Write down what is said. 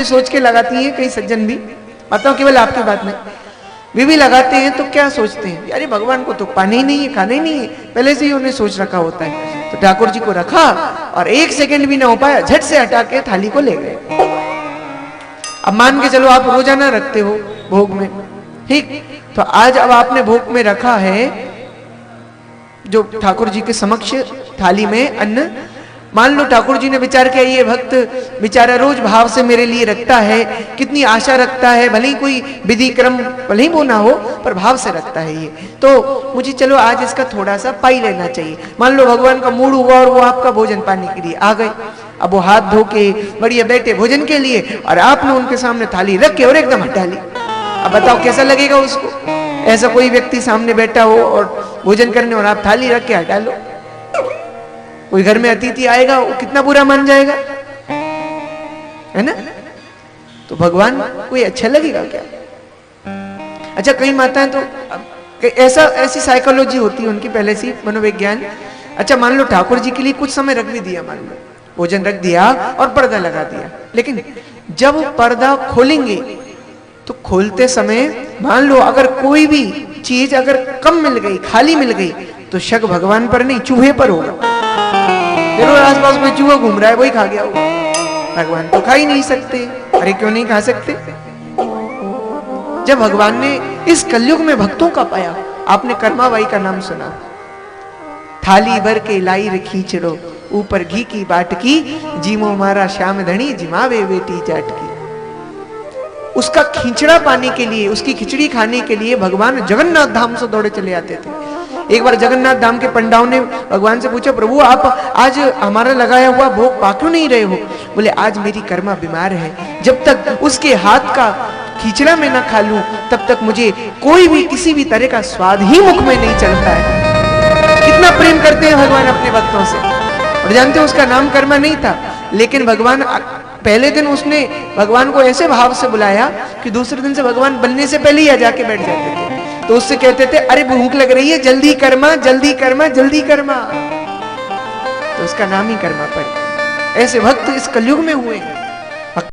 सोच के लगाती हैं कई सज्जन भी, बताओ केवल आपकी बात नहीं, वे भी लगाते हैं तो क्या सोचते हैं, अरे भगवान को तो पाना ही नहीं है, खाना ही नहीं है, पहले से ही उन्हें सोच रखा होता है। तो ठाकुर जी को रखा और एक सेकंड भी ना हो पाया, झट से हटा के थाली को ले गए। अब मान के चलो आप रोजाना रखते हो भोग में, ठीक, तो आज अब आपने भोग में रखा है जो ठाकुर जी के समक्ष थाली में अन्न, मान लो ठाकुर जी ने विचार किया ये भक्त बेचारा रोज भाव से मेरे लिए रखता है, कितनी आशा रखता है, भले ही कोई विधि क्रम भले ही वो ना हो पर भाव से रखता है ये, तो मुझे चलो आज इसका थोड़ा सा पाई लेना चाहिए। मान लो भगवान का मूड हुआ और वो आपका भोजन पाने के लिए आ गए, अब वो हाथ धो के बढ़िया बैठे भोजन के लिए और आपने उनके सामने थाली रख के और एकदम हटा ली। अब बताओ कैसा लगेगा उसको? ऐसा कोई व्यक्ति सामने बैठा हो और भोजन करने और आप थाली रख के हटा लो, कोई घर में अतिथि आएगा वो कितना बुरा मान जाएगा, है ना? तो भगवान कोई अच्छा लगेगा क्या? अच्छा कई माताएं तो ऐसी साइकोलॉजी होती है उनकी पहले से मनोविज्ञान। अच्छा मान लो ठाकुर जी के लिए कुछ समय रख भी दिया, मान लो भोजन रख दिया और पर्दा लगा दिया, लेकिन जब पर्दा खोलेंगे तो खोलते समय मान लो अगर कोई भी चीज अगर कम मिल गई, खाली मिल गई, तो शक भगवान पर नहीं चूहे पर होगा। जरूर आसपास कोई चूहा घूम रहा है वही खा गया होगा, भगवान तो खा ही नहीं सकते। अरे क्यों नहीं खा सकते? जब भगवान ने इस कलयुग में भक्तों का पाया, आपने कर्माबाई का नाम सुना, थाली भर के लाई रखी चिड़ो, ऊपर घी की बाट की, जीमो मारा श्याम धनी, जिमावे बेटी जाट की। उसका खिचड़ा पाने के लिए, उसकी खिचड़ी खाने के लिए भगवान जगन्नाथ धाम से दौड़े चले आते थे। एक बार जगन्नाथ धाम के पंडाओं ने भगवान से पूछा, प्रभु आप आज हमारा लगाया हुआ भोग पा क्यों नहीं रहे हो? बोले आज मेरी कर्मा बीमार है, जब तक उसके हाथ का खिचड़ा में ना खा लूं तब तक मुझे कोई भी किसी भी तरह का स्वाद ही मुख में नहीं चलता है। कितना प्रेम करते हैं भगवान अपने भक्तों से। और जानते हो उसका नाम कर्मा नहीं था, लेकिन भगवान पहले दिन उसने भगवान को ऐसे भाव से बुलाया कि दूसरे दिन से भगवान बनने से पहले ही आ जाके बैठ जाते थे। तो उससे कहते थे अरे भूख लग रही है, जल्दी कर्मा जल्दी कर्मा जल्दी कर्मा, तो उसका नाम ही कर्मा पड़। ऐसे भक्त इस कलयुग में हुए हैं।